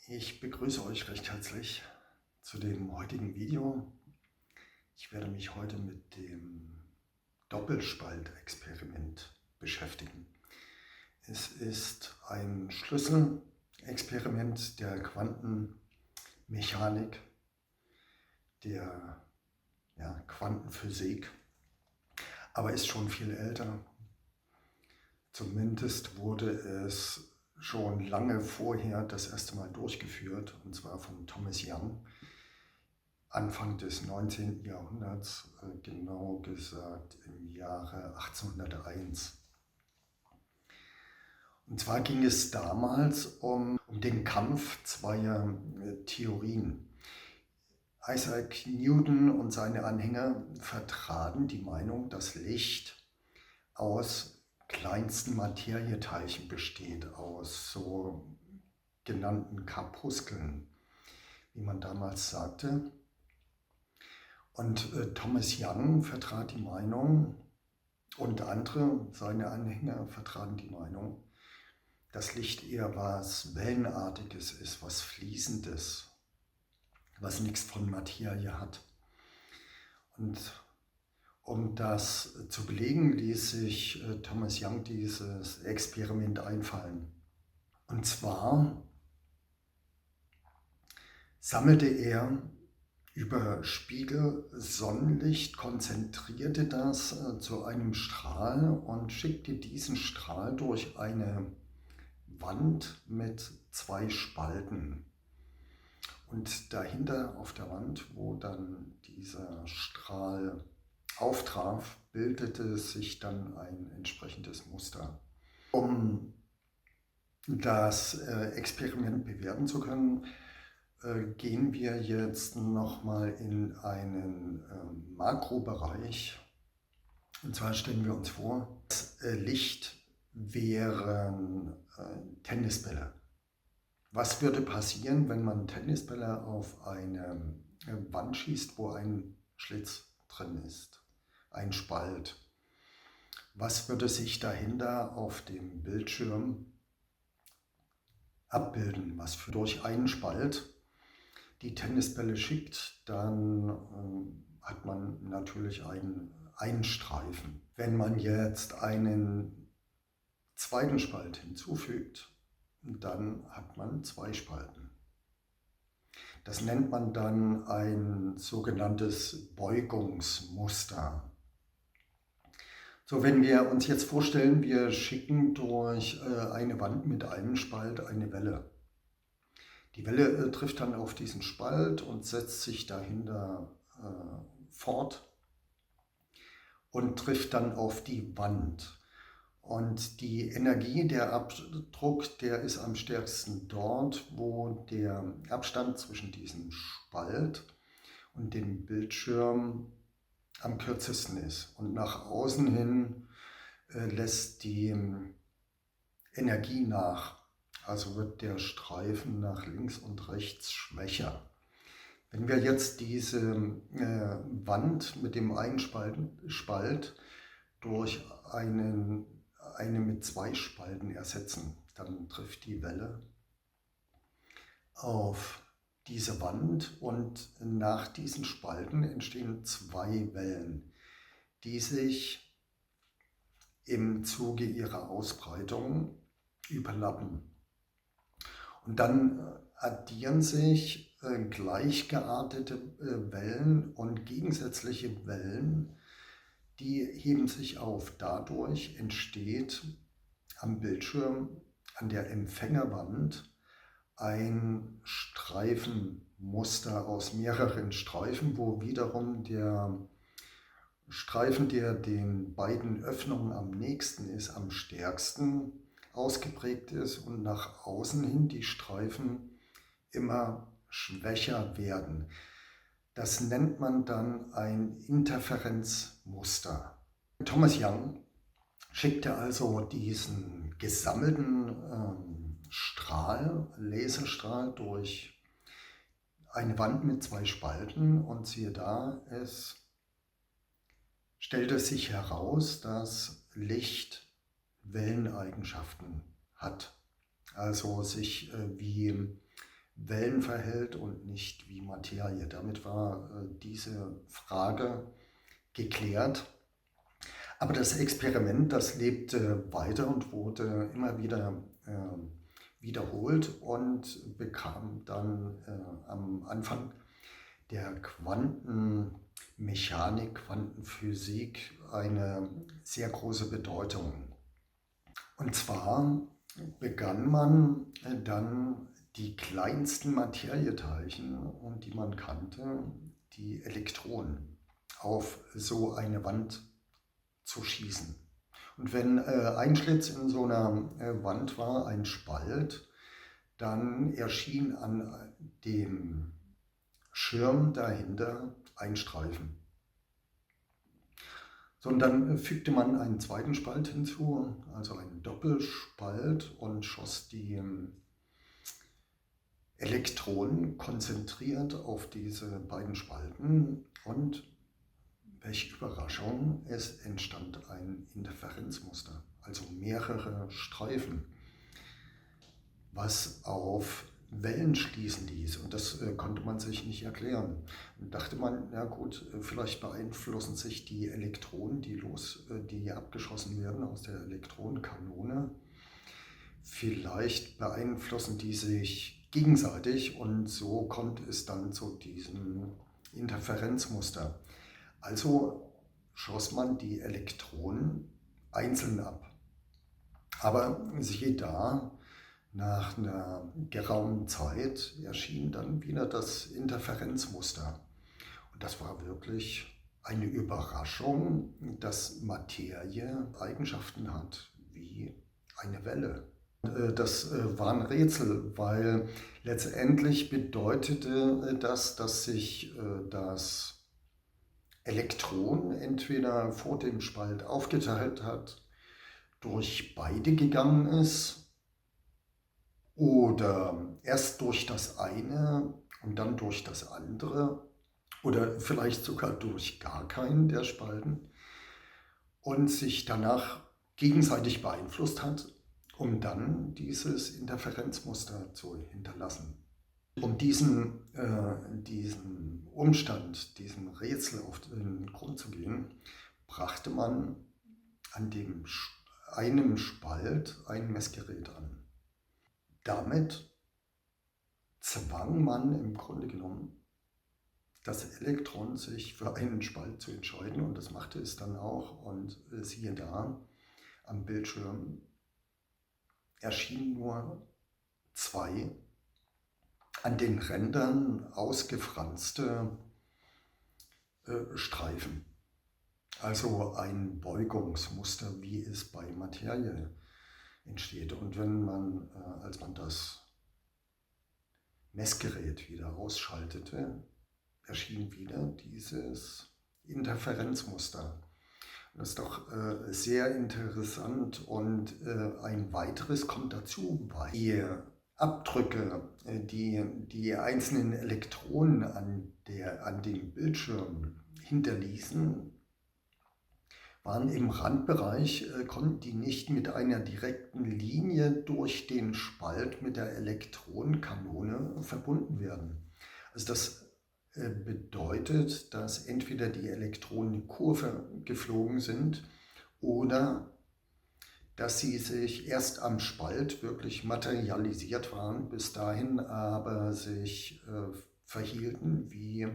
Ich begrüße euch recht herzlich zu dem heutigen Video. Ich werde mich heute mit dem Doppelspaltexperiment beschäftigen. Es ist ein Schlüsselexperiment der Quantenmechanik, der Quantenphysik, aber ist schon viel älter. Zumindest wurde es schon lange vorher das erste Mal durchgeführt, und zwar von Thomas Young, Anfang des 19. Jahrhunderts, genau gesagt im Jahre 1801. Und zwar ging es damals um den Kampf zweier Theorien. Isaac Newton und seine Anhänger vertraten die Meinung, dass Licht aus kleinsten Materieteilchen besteht, aus so genannten Korpuskeln, wie man damals sagte. Und Thomas Young vertrat die Meinung, und andere, seine Anhänger, vertraten die Meinung, dass Licht eher was Wellenartiges ist, was Fließendes, was nichts von Materie hat. Und um das zu belegen, ließ sich Thomas Young dieses Experiment einfallen. Und zwar sammelte er über Spiegel-Sonnenlicht, konzentrierte das zu einem Strahl und schickte diesen Strahl durch eine Wand mit zwei Spalten. Und dahinter auf der Wand, wo dann dieser Strahl auftraf, bildete sich dann ein entsprechendes Muster. Um das Experiment bewerten zu können, gehen wir jetzt nochmal in einen Makrobereich. Und zwar stellen wir uns vor, das Licht wären Tennisbälle. Was würde passieren, wenn man Tennisbälle auf eine Wand schießt, wo ein Schlitz drin ist, ein Spalt? Was würde sich dahinter auf dem Bildschirm abbilden? Was durch einen Spalt die Tennisbälle schickt, dann hat man natürlich einen Streifen. Wenn man jetzt einen zweiten Spalt hinzufügt, dann hat man zwei Spalten. Das nennt man dann ein sogenanntes Beugungsmuster. So, wenn wir uns jetzt vorstellen, wir schicken durch eine Wand mit einem Spalt eine Welle. Die Welle trifft dann auf diesen Spalt und setzt sich dahinter fort und trifft dann auf die Wand. Und die Energie, der Abdruck, der ist am stärksten dort, wo der Abstand zwischen diesem Spalt und dem Bildschirm am kürzesten ist. Und nach außen hin lässt die Energie nach. Also wird der Streifen nach links und rechts schwächer. Wenn wir jetzt diese Wand mit dem einen Spalt durch eine mit zwei Spalten ersetzen, dann trifft die Welle auf diese Wand und nach diesen Spalten entstehen zwei Wellen, die sich im Zuge ihrer Ausbreitung überlappen. Und dann addieren sich gleichgeartete Wellen und gegensätzliche Wellen, die heben sich auf. Dadurch entsteht am Bildschirm, an der Empfängerwand, ein Streifenmuster aus mehreren Streifen, wo wiederum der Streifen, der den beiden Öffnungen am nächsten ist, am stärksten ausgeprägt ist und nach außen hin die Streifen immer schwächer werden. Das nennt man dann ein Interferenzmuster. Thomas Young schickte also diesen gesammelten Laserstrahl durch eine Wand mit zwei Spalten und siehe da, es stellte sich heraus, dass Licht Welleneigenschaften hat. Also sich wie Wellen verhält und nicht wie Materie. Damit war diese Frage geklärt. Aber das Experiment, das lebte weiter und wurde immer wieder wiederholt und bekam dann am Anfang der Quantenmechanik, Quantenphysik eine sehr große Bedeutung. Und zwar begann man dann die kleinsten Materieteilchen, die man kannte, die Elektronen, auf so eine Wand zu schießen. Und wenn ein Schlitz in so einer Wand war, ein Spalt, dann erschien an dem Schirm dahinter ein Streifen. So, und dann fügte man einen zweiten Spalt hinzu, also einen Doppelspalt, und schoss die Elektronen konzentriert auf diese beiden Spalten. Und welche Überraschung, es entstand ein Interferenzmuster, also mehrere Streifen, was auf Wellen schließen ließ. Und das konnte man sich nicht erklären. Dann dachte man, ja gut, vielleicht beeinflussen sich die Elektronen, die abgeschossen werden aus der Elektronenkanone, vielleicht beeinflussen die sich gegenseitig, und so kommt es dann zu diesem Interferenzmuster. Also schoss man die Elektronen einzeln ab. Aber siehe da, nach einer geraumen Zeit erschien dann wieder das Interferenzmuster. Und das war wirklich eine Überraschung, dass Materie Eigenschaften hat wie eine Welle. Das war ein Rätsel, weil letztendlich bedeutete das, dass sich das Elektron entweder vor dem Spalt aufgeteilt hat, durch beide gegangen ist, oder erst durch das eine und dann durch das andere, oder vielleicht sogar durch gar keinen der Spalten, und sich danach gegenseitig beeinflusst hat, um dann dieses Interferenzmuster zu hinterlassen. Um diesen Umstand, diesem Rätsel auf den Grund zu gehen, brachte man an einem Spalt ein Messgerät an. Damit zwang man im Grunde genommen das Elektron, sich für einen Spalt zu entscheiden, und das machte es dann auch. Und siehe da, am Bildschirm erschienen nur zwei an den Rändern ausgefranste Streifen. Also ein Beugungsmuster, wie es bei Materie entsteht. Und als man das Messgerät wieder ausschaltete, erschien wieder dieses Interferenzmuster. Das ist doch sehr interessant, und ein weiteres kommt dazu, weil die Abdrücke, die einzelnen Elektronen an dem Bildschirm hinterließen, waren im Randbereich, konnten die nicht mit einer direkten Linie durch den Spalt mit der Elektronenkanone verbunden werden. Also das bedeutet, dass entweder die Elektronen in Kurve geflogen sind oder dass sie sich erst am Spalt wirklich materialisiert waren, bis dahin aber sich verhielten wie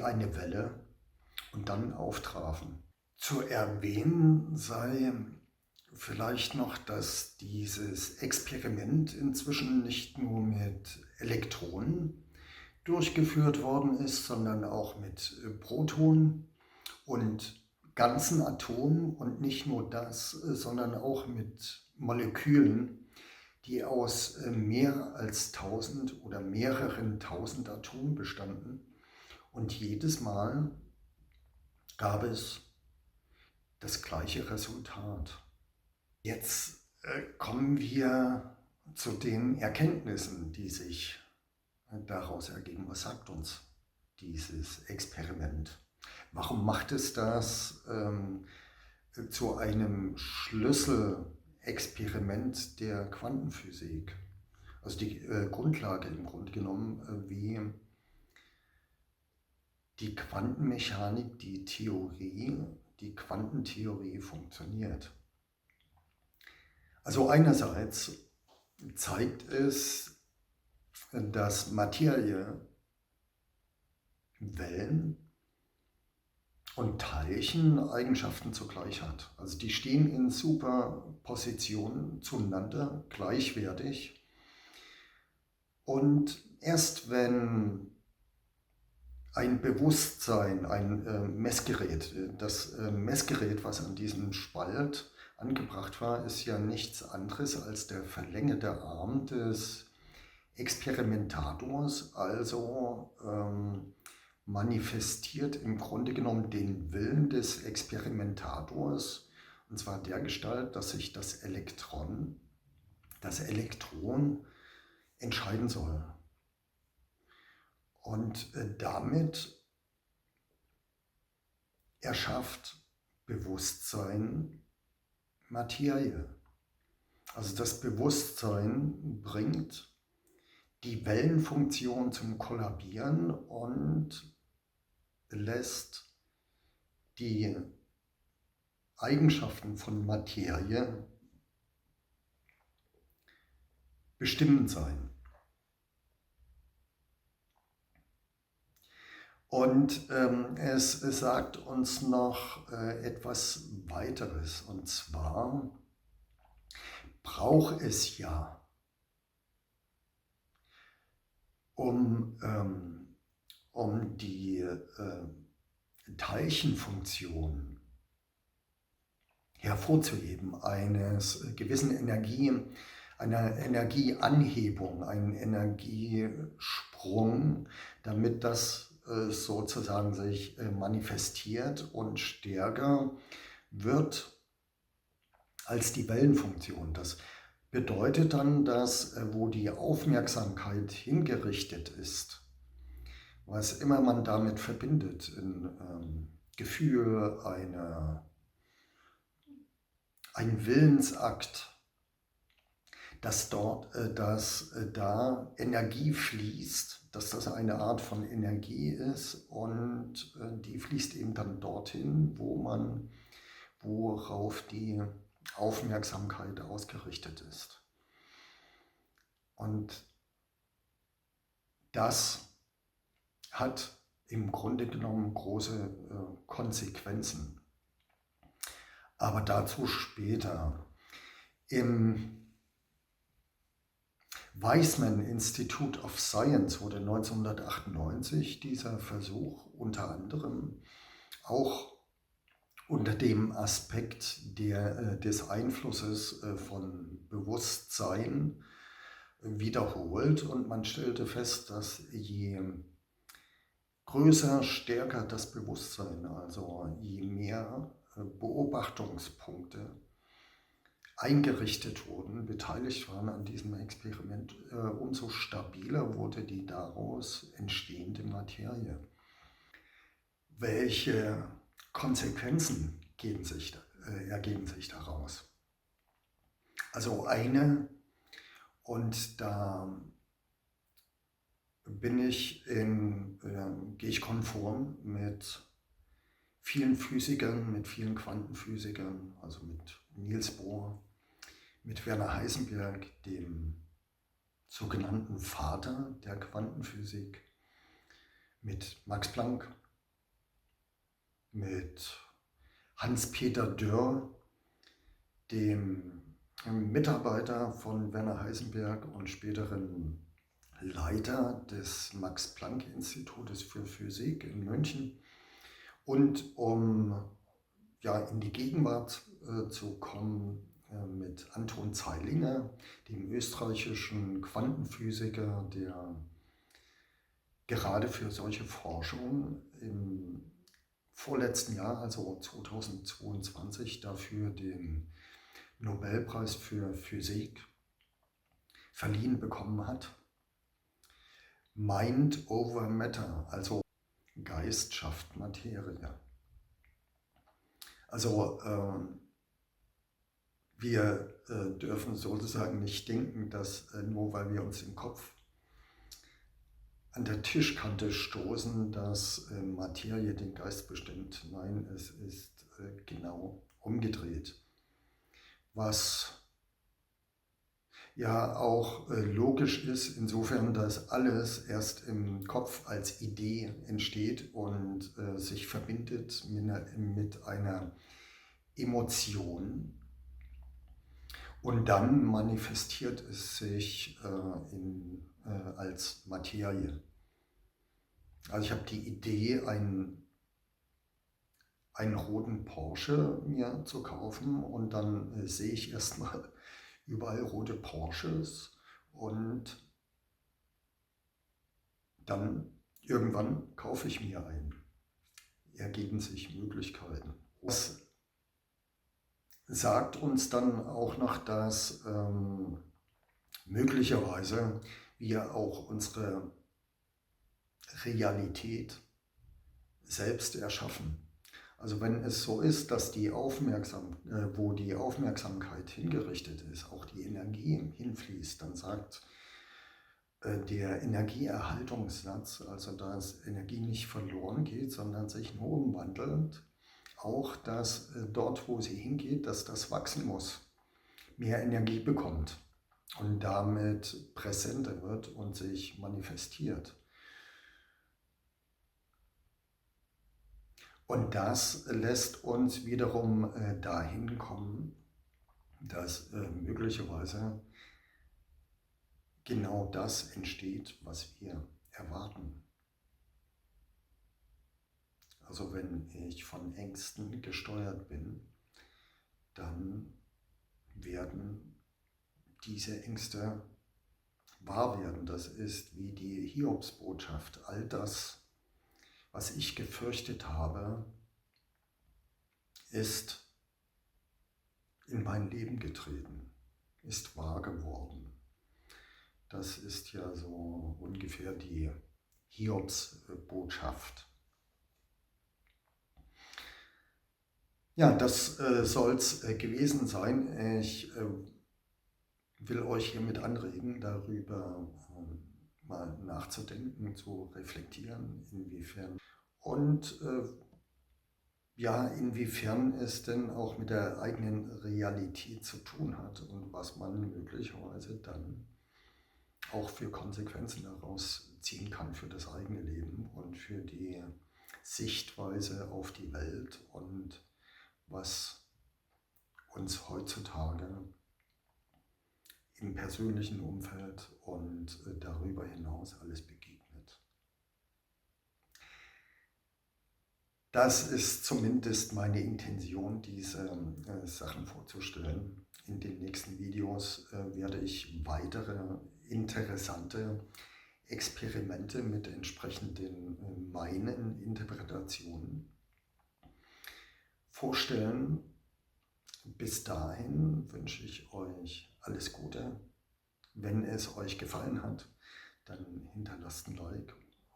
eine Welle und dann auftrafen. Zu erwähnen sei vielleicht noch, dass dieses Experiment inzwischen nicht nur mit Elektronen durchgeführt worden ist, sondern auch mit Protonen und ganzen Atomen, und nicht nur das, sondern auch mit Molekülen, die aus mehr als 1000 oder mehreren tausend Atomen bestanden. Und jedes Mal gab es das gleiche Resultat. Jetzt kommen wir zu den Erkenntnissen, die sich daraus ergeben. Was sagt uns dieses Experiment? Warum macht es das zu einem Schlüsselexperiment der Quantenphysik? also die Grundlage im Grunde genommen, wie die Quantenmechanik, die Quantentheorie funktioniert. Also einerseits zeigt es, dass Materie, Wellen und Teilchen Eigenschaften zugleich hat. Also die stehen in Superposition zueinander, gleichwertig. Und erst wenn ein Bewusstsein, ein Messgerät, das Messgerät, was an diesem Spalt angebracht war, ist ja nichts anderes als der verlängerte Arm des Experimentators, also manifestiert im Grunde genommen den Willen des Experimentators, und zwar dergestalt, dass sich das Elektron entscheiden soll. Und damit erschafft Bewusstsein Materie. Also das Bewusstsein bringt die Wellenfunktion zum Kollabieren und lässt die Eigenschaften von Materie bestimmend sein. Und es sagt uns noch etwas weiteres, und zwar braucht es ja, um die Teilchenfunktion hervorzuheben, einer Energieanhebung, einen Energiesprung, damit das sozusagen sich manifestiert und stärker wird als die Wellenfunktion. Das bedeutet dann, dass wo die Aufmerksamkeit hingerichtet ist, was immer man damit verbindet, ein Gefühl, ein Willensakt, dass da Energie fließt, dass das eine Art von Energie ist und die fließt eben dann dorthin, worauf die Aufmerksamkeit ausgerichtet ist. Und das hat im Grunde genommen große Konsequenzen. Aber dazu später. Im Weizmann Institute of Science wurde 1998 dieser Versuch unter anderem auch unter dem Aspekt des Einflusses von Bewusstsein wiederholt, und man stellte fest, dass je größer, stärker das Bewusstsein, also je mehr Beobachtungspunkte eingerichtet wurden, beteiligt waren an diesem Experiment, umso stabiler wurde die daraus entstehende Materie. Welche Konsequenzen ergeben sich daraus? Also eine, und da gehe ich konform mit vielen Physikern, mit vielen Quantenphysikern, also mit Niels Bohr, mit Werner Heisenberg, dem sogenannten Vater der Quantenphysik, mit Max Planck, mit Hans-Peter Dörr, dem Mitarbeiter von Werner Heisenberg und späteren Leiter des Max-Planck-Institutes für Physik in München. Und um in die Gegenwart zu kommen, mit Anton Zeilinger, dem österreichischen Quantenphysiker, der gerade für solche Forschung im vorletzten Jahr, also 2022, dafür den Nobelpreis für Physik verliehen bekommen hat. Mind over Matter, also Geist schafft Materie. Also wir dürfen sozusagen nicht denken, dass nur weil wir uns im Kopf an der Tischkante stoßen, dass Materie den Geist bestimmt. Nein, es ist genau umgedreht. Was ja auch logisch ist, insofern, dass alles erst im Kopf als Idee entsteht und sich verbindet mit einer Emotion. Und dann manifestiert es sich als Materie. Also ich habe die Idee, einen roten Porsche mir zu kaufen, und dann sehe ich erstmal überall rote Porsches, und dann irgendwann kaufe ich mir einen. Ergeben sich Möglichkeiten. Das sagt uns dann auch noch, dass möglicherweise wir auch unsere Realität selbst erschaffen. Also wenn es so ist, dass wo die Aufmerksamkeit hingerichtet ist, auch die Energie hinfließt, dann sagt der Energieerhaltungssatz, also dass Energie nicht verloren geht, sondern sich nur umwandelt, auch, dass dort, wo sie hingeht, dass das wachsen muss, mehr Energie bekommt und damit präsenter wird und sich manifestiert. Und das lässt uns wiederum dahin kommen, dass möglicherweise genau das entsteht, was wir erwarten. Also wenn ich von Ängsten gesteuert bin, dann werden diese Ängste wahr werden. Das ist wie die Hiobsbotschaft. All das, was ich gefürchtet habe, ist in mein Leben getreten, ist wahr geworden. Das ist ja so ungefähr die Hiobsbotschaft. Ja, das soll es gewesen sein. Ich will euch hiermit anregen, darüber mal nachzudenken, zu reflektieren, inwiefern inwiefern es denn auch mit der eigenen Realität zu tun hat und was man möglicherweise dann auch für Konsequenzen daraus ziehen kann für das eigene Leben und für die Sichtweise auf die Welt und was uns heutzutage im persönlichen Umfeld und darüber hinaus alles begegnet. Das ist zumindest meine Intention, diese Sachen vorzustellen. In den nächsten Videos werde ich weitere interessante Experimente mit entsprechenden meinen Interpretationen vorstellen. Bis dahin wünsche ich euch alles Gute. Wenn es euch gefallen hat, dann hinterlasst ein Like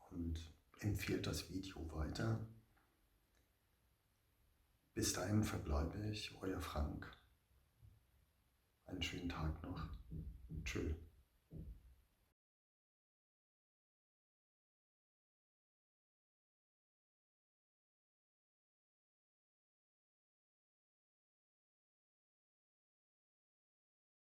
und empfehlt das Video weiter. Bis dahin verbleibe ich, euer Frank. Einen schönen Tag noch. Tschö.